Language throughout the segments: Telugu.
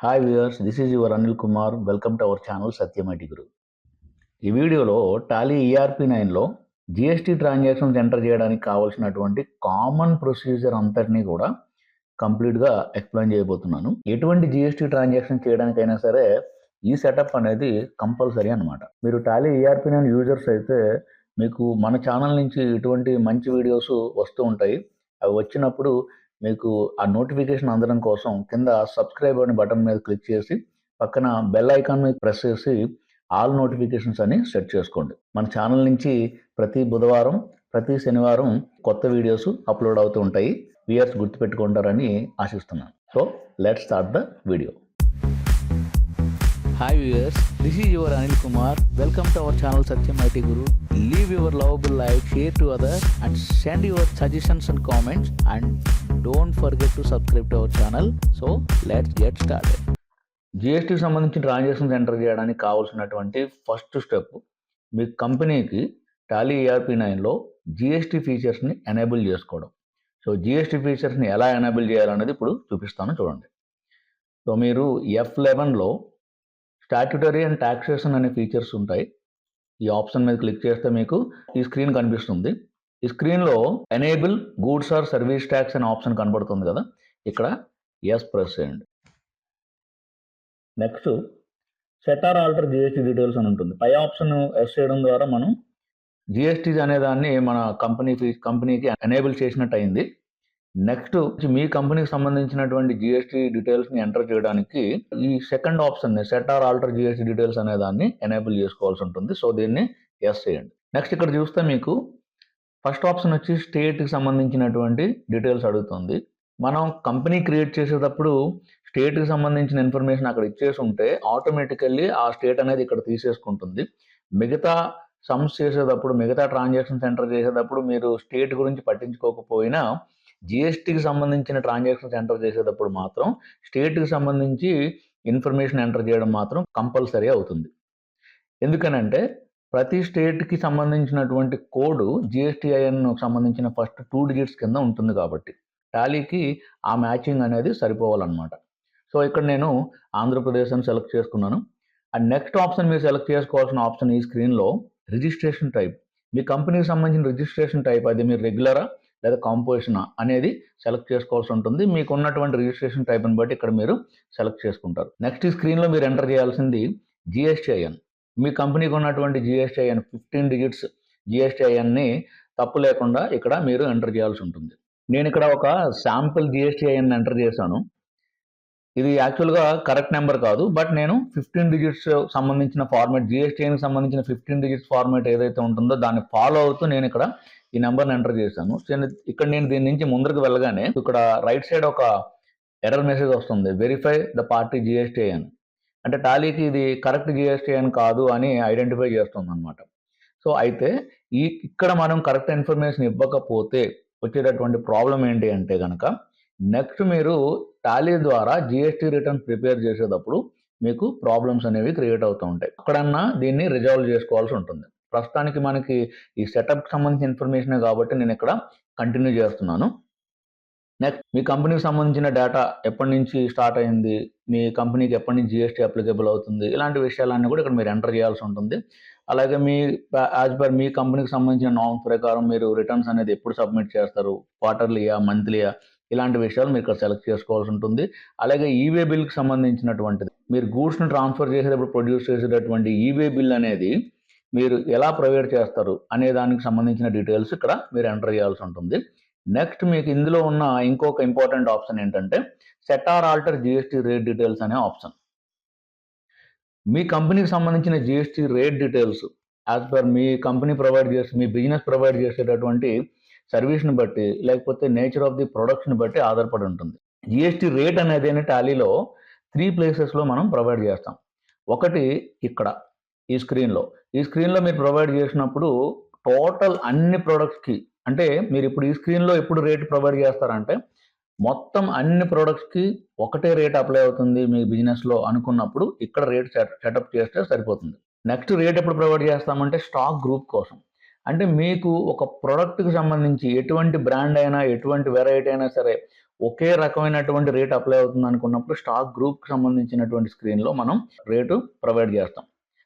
Hi viewers, this is your Anil Kumar. Welcome to our channel Satyamati Guru. ఈ వీడియోలో టాలీ ERP9లో GST ట్రాన్సాక్షన్స్ ఎంటర్ చేయడానికి కావాల్సినటువంటి కామన్ ప్రొసీజర్ అంతటినీ కూడా కంప్లీట్గా ఎక్స్ప్లెయిన్ చేయబోతున్నాను. ఎటువంటి GST ట్రాన్సాక్షన్ చేయడానికైనా సరే ఈ సెటప్ అనేది కంపల్సరీ అనమాట. మీరు టాలీ ERP9 యూజర్స్ అయితే మీకు మన ఛానల్ నుంచి ఇటువంటి మంచి వీడియోస్ వస్తూ ఉంటాయి. అవి వచ్చినప్పుడు మీకు ఆ నోటిఫికేషన్ అందడం కోసం కింద సబ్స్క్రైబ్ అనే బటన్ మీద క్లిక్ చేసి పక్కన బెల్ ఐకాన్ మీద ప్రెస్ చేసి ఆల్ నోటిఫికేషన్స్ అని సెట్ చేసుకోండి. మన ఛానల్ నుంచి ప్రతి బుధవారం ప్రతి శనివారం కొత్త వీడియోస్ అప్లోడ్ అవుతూ ఉంటాయి. వ్యూయర్స్ గుర్తుపెట్టుకుంటారని ఆశిస్తున్నాను. So let's start the video. Hi viewers, this is your Anil Kumar. Welcome to our channel Satyamati Guru. Leave your lovable like, share to others and send your suggestions and comments, and don't forget to subscribe to our channel. So let's get started. GST సంబంధించిన ట్రాన్సాక్షన్స్ ఎంటర్ చేయడానికి కావాల్సినటువంటి ఫస్ట్ స్టెప్ మీ కంపెనీకి టాలీ ERP9లో GST ఫీచర్స్ని ఎనేబుల్ చేసుకోవడం. సో GST ఫీచర్స్ని ఎలా ఎనేబుల్ చేయాలనేది ఇప్పుడు చూపిస్తాను, చూడండి. సో మీరు F11లో స్టాట్యుటరీ అండ్ టాక్సేషన్ అనే ఫీచర్స్ ఉంటాయి. ఈ ఆప్షన్ మీద క్లిక్ చేస్తే మీకు ఈ స్క్రీన్ కనిపిస్తుంది. ఈ స్క్రీన్లో enable goods or service tax అనే ఆప్షన్ కనబడుతుంది కదా, ఇక్కడ ఎస్ ప్రెస్ చేయండి. Next set or alter GST details అని ఉంటుంది. పై ఆప్షన్ ఎస్ చేయడం ద్వారా మనం GST అనే దాన్ని మన కంపెనీకి ఎనేబుల్ చేసినట్టు అయింది. నెక్స్ట్ మీ కంపెనీకి సంబంధించినటువంటి GST డీటెయిల్స్ని ఎంటర్ చేయడానికి ఈ సెకండ్ ఆప్షన్ని set or alter GST details అనే దాన్ని ఎనేబుల్ చేసుకోవాల్సి ఉంటుంది. సో దీన్ని ఎస్ చేయండి. నెక్స్ట్ ఇక్కడ చూస్తే మీకు ఫస్ట్ ఆప్షన్ వచ్చి స్టేట్కి సంబంధించినటువంటి డీటెయిల్స్ అడుగుతుంది. మనం కంపెనీ క్రియేట్ చేసేటప్పుడు స్టేట్కి సంబంధించిన ఇన్ఫర్మేషన్ అక్కడ ఇచ్చేసి ఉంటే ఆటోమేటికల్లీ ఆ స్టేట్ అనేది ఇక్కడ తీసేసుకుంటుంది. మిగతా సమ్స్ చేసేటప్పుడు, మిగతా ట్రాన్సాక్షన్స్ ఎంటర్ చేసేటప్పుడు మీరు స్టేట్ గురించి పట్టించుకోకపోయినా GSTకి సంబంధించిన ట్రాన్సాక్షన్స్ ఎంటర్ చేసేటప్పుడు మాత్రం స్టేట్కి సంబంధించి ఇన్ఫర్మేషన్ ఎంటర్ చేయడం మాత్రం కంపల్సరీ అవుతుంది. ఎందుకనంటే ప్రతి స్టేట్కి సంబంధించినటువంటి కోడ్ GSTIN సంబంధించిన ఫస్ట్ 2 డిజిట్స్ కింద ఉంటుంది కాబట్టి టాలీకి ఆ మ్యాచింగ్ అనేది సరిపోవాలన్నమాట. సో ఇక్కడ నేను ఆంధ్రప్రదేశ్ అని సెలెక్ట్ చేసుకున్నాను. అండ్ నెక్స్ట్ ఆప్షన్ మీరు సెలెక్ట్ చేసుకోవాల్సిన ఆప్షన్ ఈ స్క్రీన్లో రిజిస్ట్రేషన్ టైప్. మీ కంపెనీకి సంబంధించిన రిజిస్ట్రేషన్ టైప్, అది మీరు రెగ్యులరా లేదా కాంపోజిషనా అనేది సెలెక్ట్ చేసుకోవాల్సి ఉంటుంది. మీకు ఉన్నటువంటి రిజిస్ట్రేషన్ టైప్ని బట్టి ఇక్కడ మీరు సెలెక్ట్ చేసుకుంటారు. నెక్స్ట్ ఈ స్క్రీన్లో మీరు ఎంటర్ చేయాల్సింది GSTIN. మీ కంపెనీకి ఉన్నటువంటి GSTIN 15 డిజిట్స్ GSTINని తప్పు లేకుండా ఇక్కడ మీరు ఎంటర్ చేయాల్సి ఉంటుంది. నేను ఇక్కడ ఒక శాంపుల్ GSTIN ఎంటర్ చేశాను. ఇది యాక్చువల్గా కరెక్ట్ నెంబర్ కాదు, బట్ నేను 15 డిజిట్స్ సంబంధించిన ఫార్మాట్, GSTIన్కి సంబంధించిన 15 డిజిట్స్ ఫార్మాట్ ఏదైతే ఉంటుందో దాన్ని ఫాలో అవుతూ నేను ఇక్కడ ఈ నెంబర్ని ఎంటర్ చేశాను. ఇక్కడ నేను దీని నుంచి ముందరకు వెళ్ళగానే ఇక్కడ రైట్ సైడ్ ఒక ఎర్రర్ మెసేజ్ వస్తుంది, వెరిఫై ద పార్టీ GSTIN. అంటే టాలీకి ఇది కరెక్ట్ GSTIN కాదు అని ఐడెంటిఫై చేస్తుంది అనమాట. సో అయితే ఇక్కడ మనం కరెక్ట్ ఇన్ఫర్మేషన్ ఇవ్వకపోతే వచ్చేటటువంటి ప్రాబ్లం ఏంటి అంటే కనుక, నెక్స్ట్ మీరు టాలీ ద్వారా GST రిటర్న్ ప్రిపేర్ చేసేటప్పుడు మీకు ప్రాబ్లమ్స్ అనేవి క్రియేట్ అవుతూ ఉంటాయి. అక్కడన్నా దీన్ని రిజాల్వ్ చేసుకోవాల్సి ఉంటుంది. ప్రస్తుతానికి మనకి ఈ సెటప్కి సంబంధించిన ఇన్ఫర్మేషనే కాబట్టి నేను ఇక్కడ కంటిన్యూ చేస్తున్నాను. నెక్స్ట్ మీ కంపెనీకి సంబంధించిన డేటా ఎప్పటి నుంచి స్టార్ట్ అయింది, మీ కంపెనీకి ఎప్పటి నుంచి GST అప్లికేబుల్ అవుతుంది, ఇలాంటి విషయాలన్నీ కూడా ఇక్కడ మీరు ఎంటర్ చేయాల్సి ఉంటుంది. అలాగే యాజ్ పర్ మీ కంపెనీకి సంబంధించిన నార్మ్స్ ప్రకారం మీరు రిటర్న్స్ అనేది ఎప్పుడు సబ్మిట్ చేస్తారు, క్వార్టర్లీయా, మంత్లీయా, ఇలాంటి విషయాలు మీరు ఇక్కడ సెలెక్ట్ చేసుకోవాల్సి ఉంటుంది. అలాగే ఈవే బిల్కి సంబంధించినటువంటిది, మీరు గూడ్స్ని ట్రాన్స్ఫర్ చేసేటప్పుడు ప్రొడ్యూస్ చేసేటటువంటి ఈవే బిల్ అనేది మీరు ఎలా ప్రొవైడ్ చేస్తారు అనే దానికి సంబంధించిన డీటెయిల్స్ ఇక్కడ మీరు ఎంటర్ చేయాల్సి ఉంటుంది. నెక్స్ట్ మీకు ఇందులో ఉన్న ఇంకొక ఇంపార్టెంట్ ఆప్షన్ ఏంటంటే set or alter GST rate details అనే ఆప్షన్. మీ కంపెనీకి సంబంధించిన GST rate details as per మీ కంపెనీ మీ బిజినెస్ ప్రొవైడ్ చేసేటటువంటి సర్వీస్ని బట్టి, లేకపోతే నేచర్ ఆఫ్ ది ప్రొడక్ట్స్ని బట్టి ఆధారపడి ఉంటుంది. GST రేట్ అనేది టాలీలో 3 ప్లేసెస్లో మనం ప్రొవైడ్ చేస్తాం. ఒకటి ఇక్కడ ఈ స్క్రీన్లో మీరు ప్రొవైడ్ చేసినప్పుడు టోటల్ అన్ని ప్రొడక్ట్స్కి, అంటే మీరు ఇప్పుడు ఈ స్క్రీన్లో ఎప్పుడు రేట్ ప్రొవైడ్ చేస్తారంటే మొత్తం అన్ని ప్రొడక్ట్స్కి ఒకటే రేట్ అప్లై అవుతుంది మీ బిజినెస్లో అనుకున్నప్పుడు ఇక్కడ రేట్ సెటప్ చేస్తే సరిపోతుంది. నెక్స్ట్ రేట్ ఎప్పుడు ప్రొవైడ్ చేస్తామంటే స్టాక్ గ్రూప్ కోసం. అంటే మీకు ఒక ప్రోడక్ట్కి సంబంధించి ఎటువంటి బ్రాండ్ అయినా, ఎటువంటి వెరైటీ అయినా సరే ఒకే రకమైనటువంటి రేట్ అప్లై అవుతుంది అనుకున్నప్పుడు స్టాక్ గ్రూప్కి సంబంధించినటువంటి స్క్రీన్లో మనం రేటు ప్రొవైడ్ చేస్తాం.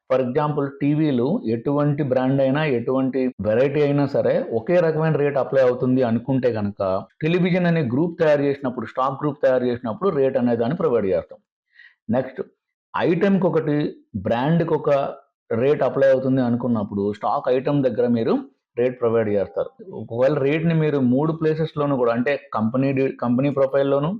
ఫర్ ఎగ్జాంపుల్ టీవీలు ఎటువంటి బ్రాండ్ అయినా ఎటువంటి వెరైటీ అయినా సరే ఒకే రకమైన రేట్ అప్లై అవుతుంది అనుకుంటే కనుక టెలివిజన్ అనే గ్రూప్ తయారు చేసినప్పుడు స్టాక్ గ్రూప్ తయారు చేసినప్పుడు రేట్ అనే దాన్ని ప్రొవైడ్ చేస్తాం. నెక్స్ట్ ఐటెంకి ఒకటి బ్రాండ్కి ఒక రేట్ అప్లై అవుతుంది అనుకున్నప్పుడు స్టాక్ ఐటెం దగ్గర మీరు రేట్ ప్రొవైడ్ చేస్తారు. ఒకవేళ రేట్ని మీరు 3 ప్లేసెస్లోనూ కూడా అంటే కంపెనీ ప్రొఫైల్లోను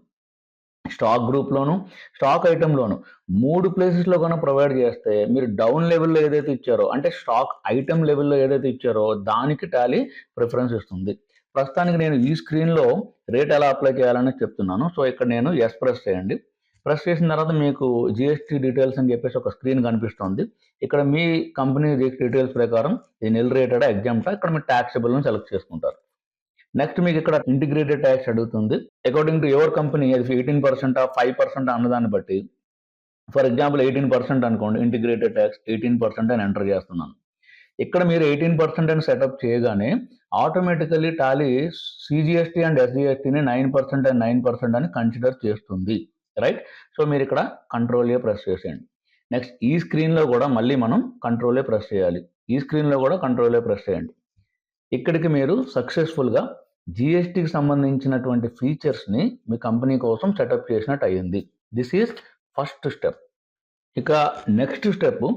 స్టాక్ గ్రూప్లోను స్టాక్ ఐటెంలోను 3 ప్లేసెస్లో కన్నా ప్రొవైడ్ చేస్తే మీరు డౌన్ లెవెల్లో ఏదైతే ఇచ్చారో అంటే స్టాక్ ఐటెం లెవెల్లో ఏదైతే ఇచ్చారో దానికి టాలీ ప్రిఫరెన్స్ ఇస్తుంది. ప్రస్తుతానికి నేను ఈ స్క్రీన్లో రేట్ ఎలా అప్లై చేయాలని చెప్తున్నాను. సో ఇక్కడ నేను ఎస్ ప్రెస్ చేయండి. ప్రెస్ చేసిన తర్వాత మీకు జిఎస్టీ డీటెయిల్స్ అని చెప్పేసి ఒక స్క్రీన్ కనిపిస్తుంది. ఇక్కడ మీ కంపెనీ డీటెయిల్స్ ప్రకారం ఇది నిల్ రేటెడ్ ఎగ్జామ్టా ఇక్కడ మీరు ట్యాక్సబుల్ని సెలెక్ట్ చేసుకుంటారు. నెక్స్ట్ మీకు ఇక్కడ ఇంటిగ్రేటెడ్ ట్యాక్స్ అడుగుతుంది. అకార్డింగ్ టు యువర్ కంపెనీ అది 18% 5% అన్నదాన్ని బట్టి ఫర్ ఎగ్జాంపుల్ 18% అనుకోండి ఇంటిగ్రేటెడ్ ట్యాక్స్ 18% అని ఎంటర్ చేస్తున్నాను. ఇక్కడ మీరు 18% అని సెటప్ చేయగానే ఆటోమేటికల్లీ టాలీ సిజిఎస్టీ అండ్ ఎస్జిఎస్టీని 9% అండ్ 9% అని కన్సిడర్ చేస్తుంది. రైట్. సో మీరు ఇక్కడ కంట్రోల్ ఏ ప్రెస్ చేసేయండి. నెక్స్ట్ ఈ స్క్రీన్లో కూడా మళ్ళీ మనం కంట్రోల్ ఏ ప్రెస్ చేయాలి. ఈ స్క్రీన్లో కూడా కంట్రోల్ ఏ ప్రెస్ చేయండి. ఇక్కడికి మీరు సక్సెస్ఫుల్గా జిఎస్టీకి సంబంధించినటువంటి ఫీచర్స్ని మీ కంపెనీ కోసం సెటప్ చేసినట్టు అయ్యింది. This is first step. ఇక నెక్స్ట్ స్టెప్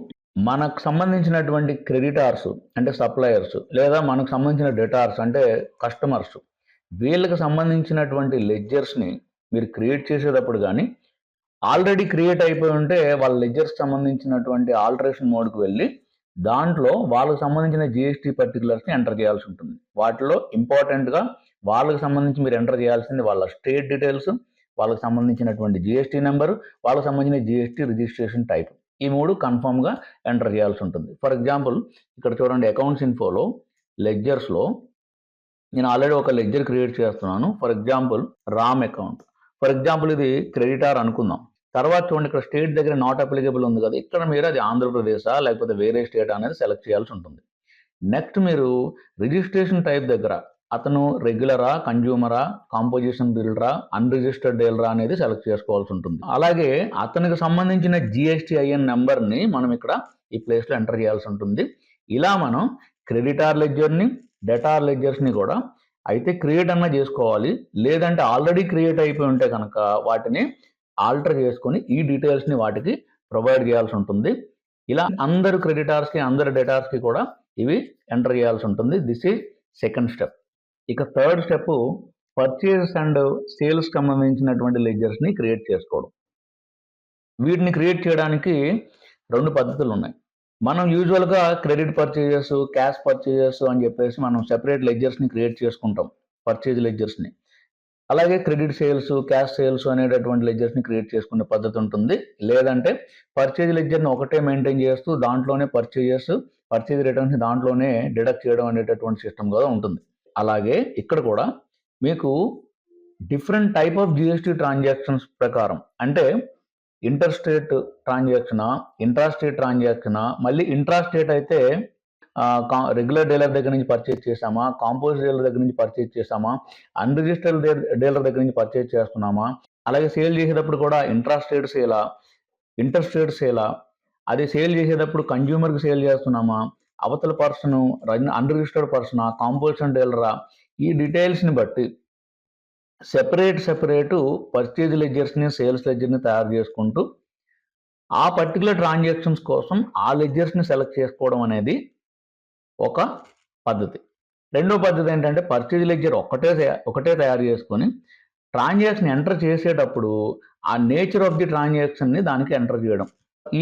మనకు సంబంధించినటువంటి క్రెడిటార్స్ అంటే సప్లయర్స్ లేదా మనకు సంబంధించిన డెటార్స్ అంటే కస్టమర్స్ వీళ్ళకి సంబంధించినటువంటి లెడ్జర్స్ని మీరు క్రియేట్ చేసేటప్పుడు కానీ ఆల్రెడీ క్రియేట్ అయిపోయి ఉంటే వాళ్ళ లెడ్జర్స్కి సంబంధించినటువంటి ఆల్టరేషన్ మోడ్కి వెళ్ళి దాంట్లో వాళ్ళకి సంబంధించిన జిఎస్టీ పర్టికులర్స్ని ఎంటర్ చేయాల్సి ఉంటుంది. వాటిలో ఇంపార్టెంట్గా వాళ్ళకి సంబంధించి మీరు ఎంటర్ చేయాల్సింది వాళ్ళ స్టేట్ డీటెయిల్స్, వాళ్ళకి సంబంధించినటువంటి జిఎస్టీ నెంబరు, వాళ్ళకి సంబంధించిన జిఎస్టీ రిజిస్ట్రేషన్ టైప్, ఈ 3 కన్ఫర్మ్గా ఎంటర్ చేయాల్సి ఉంటుంది. ఫర్ ఎగ్జాంపుల్ ఇక్కడ చూడండి అకౌంట్స్ ఇన్ఫోలో లెడ్జర్స్లో నేను ఆల్రెడీ ఒక లెడ్జర్ క్రియేట్ చేస్తున్నాను. For example Ram account. For example ఇది క్రెడిటార్ అనుకుందాం. తర్వాత చూడండి ఇక్కడ స్టేట్ దగ్గర నాట్ అప్లికేబుల్ ఉంది కదా, ఇక్కడ మీరు అది ఆంధ్రప్రదేశా లేకపోతే వేరే స్టేట్ అనేది సెలెక్ట్ చేయాల్సి ఉంటుంది. నెక్స్ట్ మీరు రిజిస్ట్రేషన్ టైప్ దగ్గర అతను రెగ్యులరా, కన్జ్యూమరా, కాంపోజిషన్ బిల్డరా, అన్రిజిస్టర్డ్ డీలరా అనేది సెలెక్ట్ చేసుకోవాల్సి ఉంటుంది. అలాగే అతనికి సంబంధించిన జిఎస్టీఐఎన్ నెంబర్ని మనం ఇక్కడ ఈ ప్లేస్లో ఎంటర్ చేయాల్సి ఉంటుంది. ఇలా మనం క్రెడిటార్ లెడ్జర్ని డెటార్ లెడ్జర్స్ని కూడా అయితే క్రియేట్ అన్నా చేసుకోవాలి, లేదంటే ఆల్రెడీ క్రియేట్ అయిపోయి ఉంటే కనుక వాటిని ఆల్టర్ చేసుకొని ఈ డీటెయిల్స్ని వాటికి ప్రొవైడ్ చేయాల్సి ఉంటుంది. ఇలా అందరు క్రెడిటార్స్కి అందరు డెటార్స్కి కూడా ఇవి ఎంటర్ చేయాల్సి ఉంటుంది. This is second step. ఇక third step purchases and sales సంబంధించినటువంటి లెడ్జర్స్ని క్రియేట్ చేసుకోవడం. వీటిని క్రియేట్ చేయడానికి 2 పద్ధతులు ఉన్నాయి. మనం యూజువల్గా క్రెడిట్ పర్చేజెస్, క్యాష్ పర్చేజెస్ అని చెప్పేసి మనం సెపరేట్ లెడ్జర్స్ని క్రియేట్ చేసుకుంటాం, పర్చేజ్ లెడ్జర్స్ని. అలాగే క్రెడిట్ సేల్స్, క్యాష్ సేల్స్ అనేటటువంటి లెడ్జర్స్ని క్రియేట్ చేసుకునే పద్ధతి ఉంటుంది. లేదంటే పర్చేజ్ లెడ్జర్ని ఒకటే మెయింటైన్ చేస్తూ దాంట్లోనే పర్చేజ్ రిటర్న్స్ దాంట్లోనే డిడక్ట్ చేయడం అనేటటువంటి సిస్టమ్ కూడా ఉంటుంది. అలాగే ఇక్కడ కూడా మీకు different type of GST transactions ప్రకారం అంటే ఇంటర్ స్టేట్ ట్రాన్సాక్షనా, ఇంట్రాస్టేట్ ట్రాన్సాక్షనా, మళ్ళీ ఇంట్రాస్టేట్ అయితే రెగ్యులర్ డీలర్ దగ్గర నుంచి పర్చేజ్ చేసామా, కాంపోజ్ డీలర్ దగ్గర నుంచి పర్చేజ్ చేసామా, అన్రిజిస్టర్డ్ డీలర్ దగ్గర నుంచి పర్చేజ్ చేస్తున్నామా, అలాగే సేల్ చేసేటప్పుడు కూడా ఇంట్రాస్టేట్ సేలా, ఇంటర్ స్టేట్ సేలా, అది సేల్ చేసేటప్పుడు కన్జ్యూమర్కి సేల్ చేస్తున్నామా, అవతల పర్సన్ అన్రిజిస్టర్డ్ పర్సనా, కాంపోజిషన్ డీలరా, ఈ డీటెయిల్స్ని బట్టి సెపరేటు పర్చేజ్ లెడ్జర్స్ని సేల్స్ లెడ్జర్ని తయారు చేసుకుంటూ ఆ పర్టికులర్ ట్రాన్సాక్షన్స్ కోసం ఆ లెడ్జర్స్ని సెలెక్ట్ చేసుకోవడం అనేది ఒక పద్ధతి. రెండో పద్ధతి ఏంటంటే పర్చేజ్ లెడ్జర్ ఒకటే తయారు చేసుకొని ట్రాన్సాక్షన్ ఎంటర్ చేసేటప్పుడు ఆ నేచర్ ఆఫ్ ది ట్రాన్సాక్షన్ని దానికి ఎంటర్ చేయడం.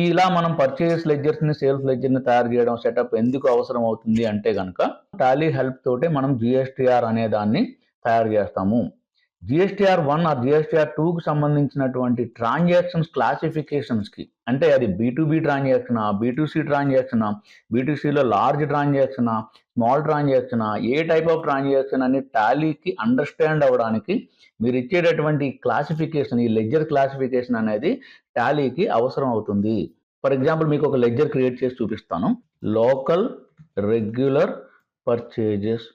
ఇలా మనం పర్చేజ్ లెడ్జర్స్ని సేల్స్ లెడ్జర్ని తయారు చేయడం సెటప్ ఎందుకు అవసరం అవుతుంది అంటే కనుక టాలీ హెల్ప్ తోటే మనం జిఎస్టీఆర్ అనే దాన్ని తయారు చేస్తాము. GSTR1 ఆర్ GSTR2కి సంబంధించినటువంటి ట్రాన్సాక్షన్స్ క్లాసిఫికేషన్స్కి అంటే అది B2B ట్రాన్సాక్షనా, B2C ట్రాన్సాక్షనా, B2Cలో లార్జ్ ట్రాన్సాక్షనా, స్మాల్ ట్రాన్సాక్షనా, ఏ టైప్ ఆఫ్ ట్రాన్సాక్షన్ అని టాలీకి అండర్స్టాండ్ అవ్వడానికి మీరు ఇచ్చేటటువంటి క్లాసిఫికేషన్, ఈ లెడ్జర్ క్లాసిఫికేషన్ అనేది టాలీకి అవసరం అవుతుంది. ఫర్ ఎగ్జాంపుల్ మీకు ఒక లెడ్జర్ క్రియేట్ చేసి చూపిస్తాను. Local regular purchases.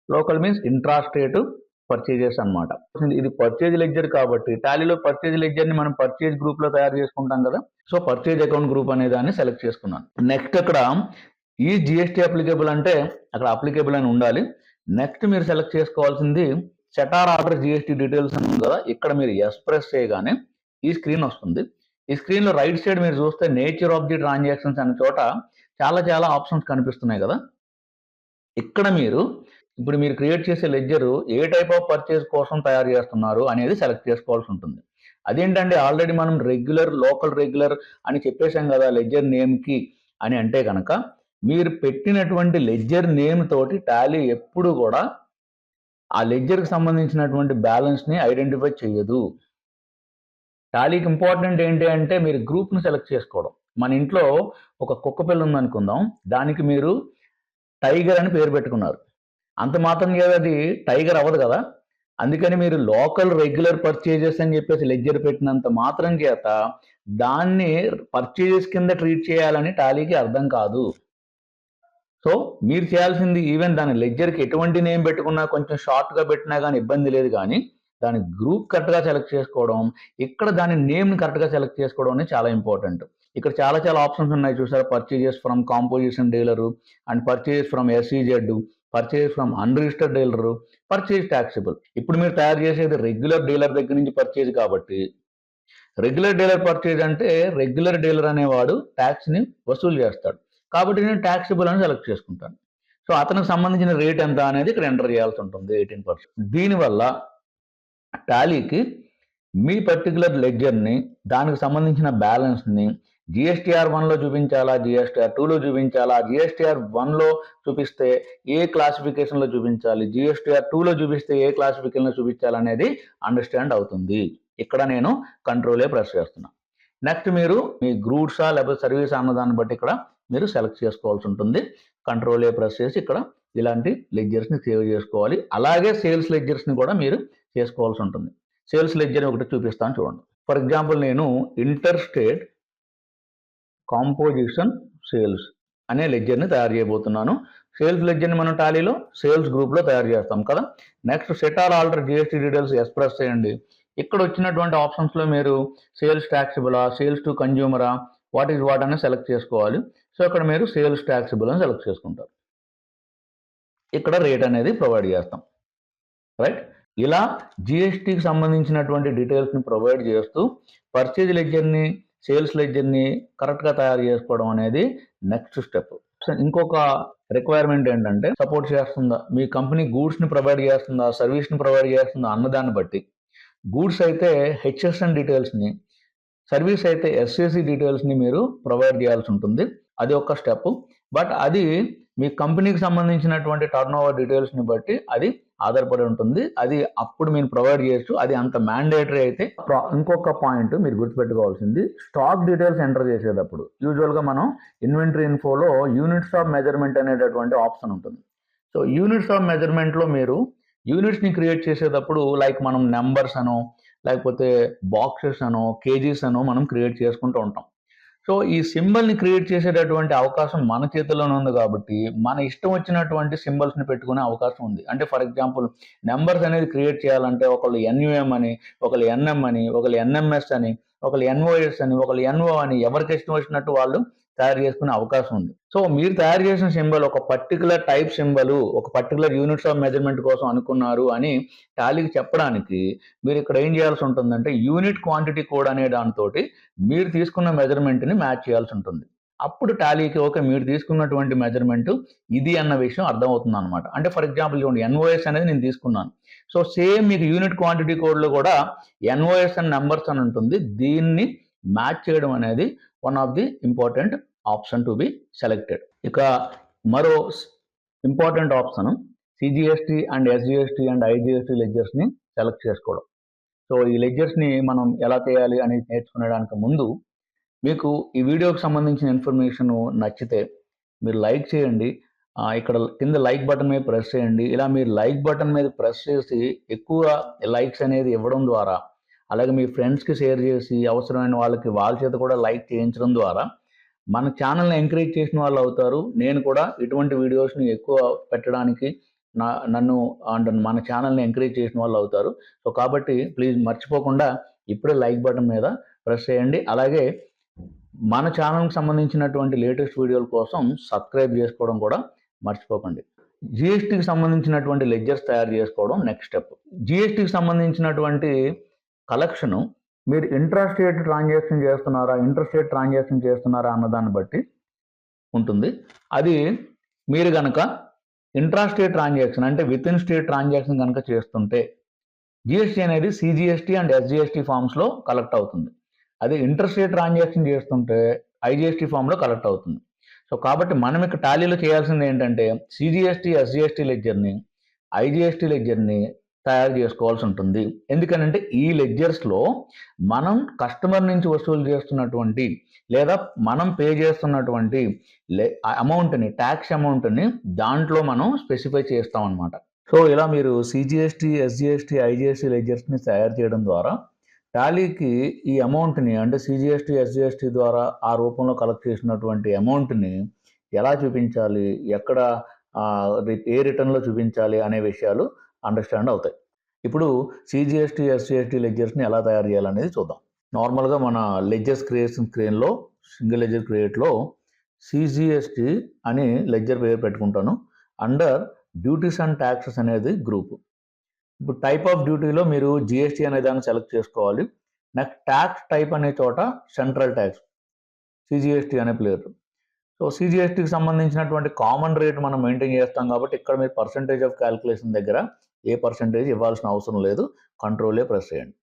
Local means intrastate purchases అన్నమాట. ఇది పర్చేజ్ లెడ్జర్ కాబట్టి టాలీలో పర్చేజ్ లెడ్జర్ని మనం పర్చేజ్ గ్రూప్లో తయారు చేసుకుంటాం కదా. సో పర్చేజ్ అకౌంట్ గ్రూప్ అనే దాన్ని సెలెక్ట్ చేసుకున్నాను. నెక్స్ట్ అక్కడ ఈ జిఎస్టీ అప్లికేబుల్ అంటే అక్కడ అప్లికేబుల్ అని ఉండాలి. నెక్స్ట్ మీరు సెలెక్ట్ చేసుకోవాల్సింది సెటార్ ఆర్డర్ జిఎస్టీ డీటెయిల్స్ అని ఉంది కదా. ఇక్కడ మీరు ఎస్ ప్రెస్ చేయగానే ఈ స్క్రీన్ వస్తుంది. ఈ స్క్రీన్లో రైట్ సైడ్ మీరు చూస్తే నేచర్ ఆఫ్ ది ట్రాన్సాక్షన్స్ అనే చోట చాలా ఆప్షన్స్ కనిపిస్తున్నాయి కదా. ఇక్కడ ఇప్పుడు మీరు క్రియేట్ చేసే ledger A type of purchase కోసం తయారు చేస్తున్నారు అనేది సెలెక్ట్ చేసుకోవాల్సి ఉంటుంది. అదేంటంటే ఆల్రెడీ మనం లోకల్ రెగ్యులర్ అని చెప్పేశాం కదా లెడ్జర్ నేమ్కి అని అంటే కనుక మీరు పెట్టినటువంటి లెడ్జర్ నేమ్ తోటి టాలీ ఎప్పుడు కూడా ఆ లెడ్జర్కి సంబంధించినటువంటి బ్యాలెన్స్ని ఐడెంటిఫై చేయదు. టాలీకి ఇంపార్టెంట్ ఏంటి అంటే మీరు గ్రూప్ను సెలెక్ట్ చేసుకోవడం. మన ఇంట్లో ఒక కుక్క పిల్ల ఉందనుకుందాం, దానికి మీరు టైగర్ అని పేరు పెట్టుకున్నారు. అంత మాత్రం చేత అది టైగర్ అవ్వదు కదా. అందుకని మీరు లోకల్ రెగ్యులర్ పర్చేజెస్ అని చెప్పేసి లెడ్జర్ పెట్టినంత మాత్రం చేత దాన్ని పర్చేజెస్ కింద ట్రీట్ చేయాలని టాలీకి అర్థం కాదు. సో మీరు చేయాల్సింది ఈవెన్ దాని లెడ్జర్కి ఎటువంటి నేమ్ పెట్టుకున్నా కొంచెం షార్ట్గా పెట్టినా కానీ ఇబ్బంది లేదు, కానీ దాని గ్రూప్ కరెక్ట్గా సెలెక్ట్ చేసుకోవడం, ఇక్కడ దాని నేమ్ని కరెక్ట్గా సెలెక్ట్ చేసుకోవడం అనేది చాలా ఇంపార్టెంట్. ఇక్కడ చాలా ఆప్షన్స్ ఉన్నాయి చూసారా. Purchases from composition dealer and purchases from SEZ, purchase from unregistered dealer, purchase taxable. ఇప్పుడు మీరు తయారు చేసేది రెగ్యులర్ డీలర్ దగ్గర నుంచి పర్చేజ్ కాబట్టి రెగ్యులర్ డీలర్ పర్చేజ్ అంటే రెగ్యులర్ డీలర్ అనేవాడు ట్యాక్స్ని వసూలు చేస్తాడు కాబట్టి నేను ట్యాక్సిబుల్ అని సెలెక్ట్ చేసుకుంటాను. సో అతనికి సంబంధించిన రేట్ ఎంత అనేది ఇక్కడ ఎంటర్ చేయాల్సి ఉంటుంది 18%. దీనివల్ల టాలీకి మీ పర్టికులర్ లెడ్జర్ని దానికి సంబంధించిన బ్యాలెన్స్ని జిఎస్టీఆర్ 1లో చూపించాలా, జిఎస్టీఆర్ 2లో చూపించాలా, జిఎస్టీఆర్ 1లో చూపిస్తే ఏ క్లాసిఫికేషన్లో చూపించాలి, జిఎస్టీఆర్ 2లో చూపిస్తే ఏ క్లాసిఫికేషన్లో చూపించాలనేది అండర్స్టాండ్ అవుతుంది. ఇక్కడ నేను కంట్రోలే ప్రెస్ చేస్తున్నాను. నెక్స్ట్ మీరు మీ గూడ్సా లేకపోతే సర్వీస్ అన్నదాన్ని బట్టి ఇక్కడ మీరు సెలెక్ట్ చేసుకోవాల్సి ఉంటుంది. కంట్రోలే ప్రెస్ చేసి ఇక్కడ ఇలాంటి లెడ్జర్స్ని సేవ్ చేసుకోవాలి. అలాగే సేల్స్ లెడ్జర్స్ని కూడా మీరు చేసుకోవాల్సి ఉంటుంది. సేల్స్ లెడ్జర్ ఒకటి చూపిస్తాను చూడండి. ఫర్ ఎగ్జాంపుల్ నేను ఇంటర్ స్టేట్ కాంపోజిషన్ సేల్స్ అనే లెడ్జర్ని తయారు చేయబోతున్నాను. సేల్స్ లెడ్జర్ని మనం టాలీలో సేల్స్ గ్రూప్లో తయారు చేస్తాం కదా. Next set or alter GST details S press చేయండి. ఇక్కడ వచ్చినటువంటి ఆప్షన్స్లో మీరు సేల్స్ ట్యాక్సిబులా, సేల్స్ టు కన్జ్యూమరా, వాట్ అని సెలెక్ట్ చేసుకోవాలి. సో ఇక్కడ మీరు సేల్స్ ట్యాక్సిబుల్ అని సెలెక్ట్ చేసుకుంటారు. ఇక్కడ రేట్ అనేది ప్రొవైడ్ చేస్తాం, రైట్. ఇలా జిఎస్టీకి సంబంధించినటువంటి డీటెయిల్స్ని ప్రొవైడ్ చేస్తూ పర్చేజ్ లెడ్జర్ని సేల్స్ లెడ్జర్ని కరెక్ట్గా తయారు చేసుకోవడం అనేది నెక్స్ట్ స్టెప్. ఇంకొక రిక్వైర్మెంట్ ఏంటంటే సపోర్ట్ చేస్తుందా, మీ కంపెనీ గూడ్స్ని ప్రొవైడ్ చేస్తుందా, సర్వీస్ని ప్రొవైడ్ చేస్తుందా అన్నదాన్ని బట్టి గూడ్స్ అయితే హెచ్ఎస్ఎన్ డీటెయిల్స్ని, సర్వీస్ అయితే ఎస్ఏసి డీటెయిల్స్ని మీరు ప్రొవైడ్ చేయాల్సి ఉంటుంది. అది ఒక స్టెప్. బట్ అది మీ కంపెనీకి సంబంధించినటువంటి టర్న్ ఓవర్ డీటెయిల్స్ని బట్టి అది ఆధారపడి ఉంటుంది. అది అప్పుడు మీరు ప్రొవైడ్ చేయొచ్చు. అది అంత మ్యాండేటరీ అయితే. ఇంకొక పాయింట్ మీరు గుర్తుపెట్టుకోవాల్సింది, స్టాక్ డీటెయిల్స్ ఎంటర్ చేసేటప్పుడు యూజువల్గా మనం ఇన్వెంటరీ ఇన్ఫోలో యూనిట్స్ ఆఫ్ మెజర్మెంట్ అనేటటువంటి ఆప్షన్ ఉంటుంది. సో యూనిట్స్ ఆఫ్ మెజర్మెంట్లో మీరు యూనిట్స్ని క్రియేట్ చేసేటప్పుడు లైక్ మనం నెంబర్స్ అనో లేకపోతే బాక్సెస్ అనో కేజీస్ అనో మనం క్రియేట్ చేసుకుంటూ ఉంటాం. సో ఈ సింబల్ని క్రియేట్ చేసేటటువంటి అవకాశం మన చేతిలోనే ఉంది కాబట్టి మన ఇష్టం వచ్చినటువంటి సింబల్స్ని పెట్టుకునే అవకాశం ఉంది. అంటే ఫర్ ఎగ్జాంపుల్ నెంబర్స్ అనేది క్రియేట్ చేయాలంటే ఒకళ్ళు ఎన్యుఎం అని, ఒకళ్ళు ఎన్ఎం అని, ఒకళ్ళు ఎన్ఎంఎస్ అని, ఒకళ్ళు ఎన్ఓఎస్ అని, ఒకళ్ళు ఎన్ఓ అని, ఎవరికి ఇష్టం వచ్చినట్టు వాళ్ళు తయారు చేసుకునే అవకాశం ఉంది. సో మీరు తయారు చేసిన సింబల్ ఒక పర్టికులర్ టైప్ సింబల్, ఒక పర్టికులర్ యూనిట్స్ ఆఫ్ మెజర్మెంట్ కోసం అనుకున్నారు అని టాలీకి చెప్పడానికి మీరు ఇక్కడ ఏం చేయాల్సి ఉంటుందంటే యూనిట్ క్వాంటిటీ కోడ్ అనే దాంతో మీరు తీసుకున్న మెజర్మెంట్ని మ్యాచ్ చేయాల్సి ఉంటుంది. అప్పుడు టాలీకి ఓకే మీరు తీసుకున్నటువంటి మెజర్మెంట్ ఇది అన్న విషయం అర్థమవుతుంది అనమాట. అంటే ఫర్ ఎగ్జాంపుల్ చూడండి, ఎన్ఓఎస్ అనేది నేను తీసుకున్నాను. సో సేమ్ మీకు యూనిట్ క్వాంటిటీ కోడ్లో కూడా ఎన్ఓఎస్ అండ్ నెంబర్స్ అని ఉంటుంది. దీన్ని మ్యాచ్ చేయడం అనేది one of the important option to be selected. ఇక మరో important option CGST and SGST and IGST లెడ్జర్స్ని సెలెక్ట్ చేసుకోవడం. సో ఈ లెడ్జర్స్ని మనం ఎలా చేయాలి అనేది నేర్చుకునేదానికి ముందు మీకు ఈ వీడియోకి సంబంధించిన ఇన్ఫర్మేషన్ నచ్చితే మీరు లైక్ చేయండి. ఇక్కడ కింద లైక్ బటన్ మీద ప్రెస్ చేయండి. ఇలా మీరు లైక్ బటన్ మీద ప్రెస్ చేసి ఎక్కువ లైక్స్ అనేది ఇవ్వడం ద్వారా, అలాగే మీ ఫ్రెండ్స్కి షేర్ చేసి అవసరమైన వాళ్ళకి వాళ్ళ చేత కూడా లైక్ చేయించడం ద్వారా మన ఛానల్ని ఎంకరేజ్ చేసిన వాళ్ళు అవుతారు. నేను కూడా ఇటువంటి వీడియోస్ని ఎక్కువ పెట్టడానికి నన్ను అండ్ మన ఛానల్‌ని ఎంకరేజ్ చేసిన వాళ్ళు అవుతారు. సో, కాబట్టి ప్లీజ్ మర్చిపోకుండా ఇప్పుడే లైక్ బటన్ మీద ప్రెస్ చేయండి. అలాగే మన ఛానల్‌కి సంబంధించినటువంటి లేటెస్ట్ వీడియోల కోసం సబ్స్క్రైబ్ చేసుకోవడం కూడా మర్చిపోకండి. జీఎస్టీకి సంబంధించినటువంటి లెడ్జర్స్ తయారు చేసుకోవడం నెక్స్ట్ స్టెప్. జీఎస్టీకి సంబంధించినటువంటి కలెక్షను మీరు ఇంట్రా స్టేట్ ట్రాన్సాక్షన్ చేస్తున్నారా అన్న దాన్ని బట్టి ఉంటుంది. అది మీరు గనక ఇంట్రా స్టేట్ ట్రాన్సాక్షన్ అంటే వితిన్ స్టేట్ ట్రాన్సాక్షన్ కనుక చేస్తుంటే జీఎస్టీ అనేది సిజిఎస్టీ అండ్ ఎస్జిఎస్టీ ఫామ్స్లో కలెక్ట్ అవుతుంది. అదే ఇంటర్ స్టేట్ ట్రాన్సాక్షన్ చేస్తుంటే ఐజిఎస్టీ ఫామ్లో కలెక్ట్ అవుతుంది. సో కాబట్టి మనం ఇక్కడ టాలీలో చేయాల్సింది ఏంటంటే సిజిఎస్టీ ఎస్జిఎస్టీ లెడ్జర్ని ఐజిఎస్టీ లెడ్జర్ని తయారు చేసుకోవాల్సి ఉంటుంది. ఎందుకనంటే ఈ లెడ్జర్స్లో మనం కస్టమర్ నుంచి వసూలు చేస్తున్నటువంటి లేదా మనం పే చేస్తున్నటువంటి అమౌంట్ని ట్యాక్స్ అమౌంట్ని దాంట్లో మనం స్పెసిఫై చేస్తాం అన్నమాట. సో ఇలా మీరు సిజిఎస్టీ ఎస్జిఎస్టీ ఐజిఎస్టీ లెడ్జర్స్ని తయారు చేయడం ద్వారా టాలీకి ఈ అమౌంట్ని అంటే సిజిఎస్టీ ఎస్జిఎస్టీ ద్వారా ఆ రూపంలో కలెక్ట్ చేసినటువంటి అమౌంట్ని ఎలా చూపించాలి, ఎక్కడ ఏ రిటర్న్లో చూపించాలి అనే విషయాలు అండర్స్టాండ్ అవుతాయి. ఇప్పుడు సిజిఎస్టీ ఎస్జిఎస్టీ లెడ్జర్స్ని ఎలా తయారు చేయాలనేది చూద్దాం. నార్మల్గా మన లెడ్జర్స్ క్రియేషన్ స్క్రీన్లో సింగిల్ లెడ్జర్ క్రియేట్లో సిజిఎస్టీ అని లెడ్జర్ పేరు పెట్టుకుంటాను. అండర్ డ్యూటీస్ అండ్ ట్యాక్సెస్ అనేది గ్రూప్. ఇప్పుడు టైప్ ఆఫ్ డ్యూటీలో మీరు జిఎస్టీ అనే దాన్ని సెలెక్ట్ చేసుకోవాలి. నెక్స్ట్ ట్యాక్స్ టైప్ అనే చోట సెంట్రల్ ట్యాక్స్ సిజిఎస్టీ అనే ప్లేయర్. సో సిజిఎస్టీకి సంబంధించినటువంటి కామన్ రేట్ మనం మెయింటైన్ చేస్తాం కాబట్టి ఇక్కడ మీరు పర్సంటేజ్ ఆఫ్ క్యాలిక్యులేషన్ దగ్గర ఏ పర్సంటేజ్ ఇవ్వాల్సిన అవసరం లేదు, కంట్రోలే ప్రెస్ చేయండి.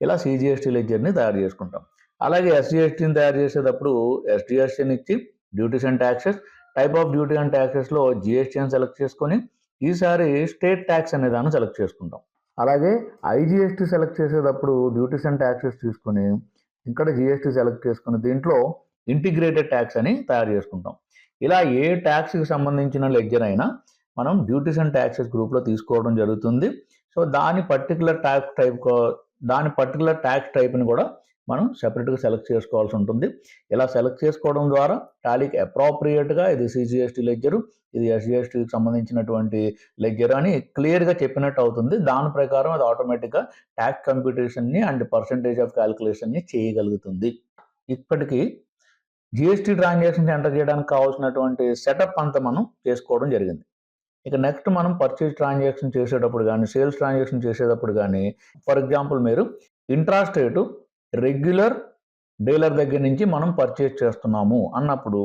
ఇలా సిజిఎస్టీ లెడ్జర్ని తయారు చేసుకుంటాం. అలాగే ఎస్జిఎస్టీని తయారు చేసేటప్పుడు ఎస్జిఎస్టీని ఇచ్చి duties and taxes type of duty and ట్యాక్సెస్లో జిఎస్టీ అని సెలెక్ట్ చేసుకొని ఈసారి స్టేట్ ట్యాక్స్ అనే దాన్ని సెలెక్ట్ చేసుకుంటాం. అలాగే ఐజిఎస్టీ సెలెక్ట్ చేసేటప్పుడు డ్యూటీస్ అండ్ ట్యాక్సెస్ తీసుకొని ఇక్కడ జిఎస్టీ సెలెక్ట్ చేసుకుని దీంట్లో ఇంటిగ్రేటెడ్ ట్యాక్స్ అని తయారు చేసుకుంటాం. ఇలా ఏ ట్యాక్స్కి సంబంధించిన లెడ్జర్ అయినా మనం డ్యూటీస్ అండ్ ట్యాక్సెస్ గ్రూప్లో తీసుకోవడం జరుగుతుంది. సో దాని పర్టికులర్ ట్యాక్స్ టైప్ని కూడా మనం సెపరేట్గా సెలెక్ట్ చేసుకోవాల్సి ఉంటుంది. ఇలా సెలెక్ట్ చేసుకోవడం ద్వారా టాలీకి అప్రోప్రియేట్గా ఇది సిజిఎస్టీ లెడ్జరు, ఇది ఎస్జిఎస్టీకి సంబంధించినటువంటి లెడ్జర్ అని క్లియర్గా చెప్పినట్టు అవుతుంది. దాని ప్రకారం అది ఆటోమేటిక్గా ట్యాక్స్ కంప్యూటేషన్ని అండ్ పర్సంటేజ్ ఆఫ్ క్యాలిక్యులేషన్ని చేయగలుగుతుంది. ఇప్పటికీ జిఎస్టీ ట్రాన్సాక్షన్స్ ఎంటర్ చేయడానికి కావాల్సినటువంటి సెటప్ అంతా మనం చేసుకోవడం జరిగింది. ఇక నెక్స్ట్ మనం పర్చేజ్ ట్రాన్సాక్షన్ చేసేటప్పుడు కానీ సేల్స్ ట్రాన్సాక్షన్ చేసేటప్పుడు కానీ ఫర్ ఎగ్జాంపుల్ మీరు ఇంట్రా స్టేట్ రెగ్యులర్ డీలర్ దగ్గర నుంచి మనం పర్చేజ్ చేస్తున్నాము అన్నప్పుడు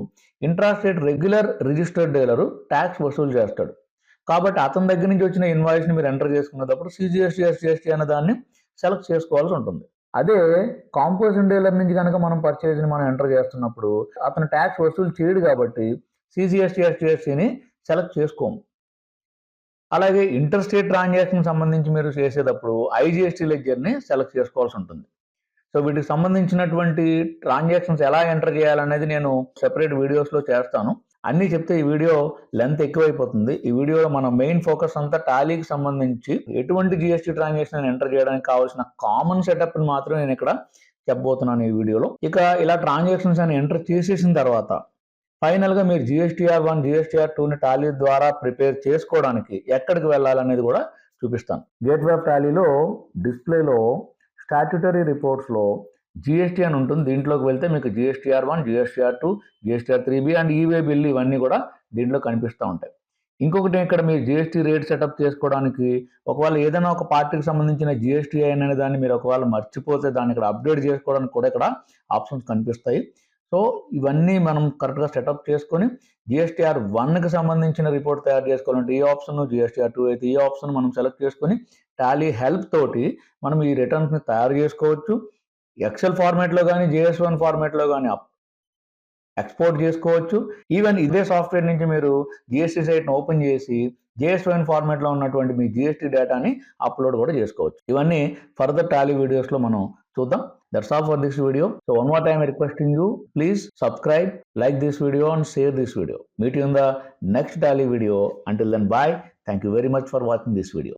intra state regular registered dealer tax వసూలు చేస్తాడు. కాబట్టి అతని దగ్గర నుంచి వచ్చిన ఇన్వాయిస్ని మీరు ఎంటర్ చేసుకునేటప్పుడు సిజిఎస్టీ ఎస్జిఎస్టీ అనే దాన్ని సెలెక్ట్ చేసుకోవాల్సి ఉంటుంది. అదే కాంపోజిషన్ డీలర్ నుంచి కనుక మనం పర్చేజ్ని మనం ఎంటర్ చేస్తున్నప్పుడు అతను ట్యాక్స్ వసూలు చేయడు కాబట్టి సిజిఎస్టీ ఎస్జిఎస్టీని సెలెక్ట్ చేసుకోము. అలాగే ఇంటర్ స్టేట్ ట్రాన్సాక్షన్ సంబంధించి మీరు చేసేటప్పుడు ఐజిఎస్టీ లెడ్జర్ని సెలెక్ట్ చేసుకోవాల్సి ఉంటుంది. సో వీటికి సంబంధించినటువంటి ట్రాన్సాక్షన్స్ ఎలా ఎంటర్ చేయాలనేది నేను సెపరేట్ వీడియోస్లో చేస్తాను. అన్నీ చెప్తే ఈ వీడియో లెంత్ ఎక్కువైపోతుంది. ఈ వీడియోలో మన మెయిన్ ఫోకస్ అంతా టాలీకి సంబంధించి ఎటువంటి జిఎస్టీ ట్రాన్సాక్షన్ ఎంటర్ చేయడానికి కావాల్సిన కామన్ సెటప్ని మాత్రం నేను ఇక్కడ చెప్పబోతున్నాను ఈ వీడియోలో. ఇక ఇలా ట్రాన్సాక్షన్స్ అని ఎంటర్ చేసేసిన తర్వాత ఫైనల్గా మీరు GSTR1 GSTR2ని టాలీ ద్వారా ప్రిపేర్ చేసుకోవడానికి ఎక్కడికి వెళ్ళాలనేది కూడా చూపిస్తాను. గేట్వే ఆఫ్ టాలీలో డిస్ప్లేలో స్టాట్యుటరీ రిపోర్ట్స్లో జిఎస్టీ అని ఉంటుంది. దీంట్లోకి వెళ్తే మీకు GSTR1 GSTR2 GSTR3B and e-way bill ఇవన్నీ కూడా దీంట్లో కనిపిస్తూ ఉంటాయి. ఇంకొకటి ఇక్కడ మీరు జిఎస్టీ రేట్ సెటప్ చేసుకోవడానికి ఒకవేళ ఏదైనా ఒక పార్టీకి సంబంధించిన GST అనే దాన్ని మీరు ఒకవేళ మర్చిపోతే దాన్ని ఇక్కడ అప్డేట్ చేసుకోవడానికి కూడా ఇక్కడ ఆప్షన్స్ కనిపిస్తాయి. సో ఇవన్నీ మనం కరెక్ట్గా సెటప్ చేసుకొని GSTR1కి సంబంధించిన రిపోర్ట్ తయారు చేసుకోవాలంటే ఈ ఆప్షన్, GSTR2 అయితే ఈ ఆప్షన్ మనం సెలెక్ట్ చేసుకొని టాలీ హెల్ప్ తోటి మనం ఈ రిటర్న్స్ని తయారు చేసుకోవచ్చు. ఎక్సెల్ ఫార్మాట్లో కానీ JS1 ఫార్మాట్లో కానీ ఎక్స్పోర్ట్ చేసుకోవచ్చు. ఈవెన్ ఇదే సాఫ్ట్వేర్ నుంచి మీరు GST సైట్ని ఓపెన్ చేసి JS1 ఫార్మాట్లో ఉన్నటువంటి మీ GST డేటాని అప్లోడ్ కూడా చేసుకోవచ్చు. ఇవన్నీ ఫర్దర్ టాలీ వీడియోస్లో మనం చూద్దాం. That's all for this video. So one more time requesting you, please subscribe, like this video and share this video. Meet you in the next Tally video. Until then, bye. Thank you very much for watching this video.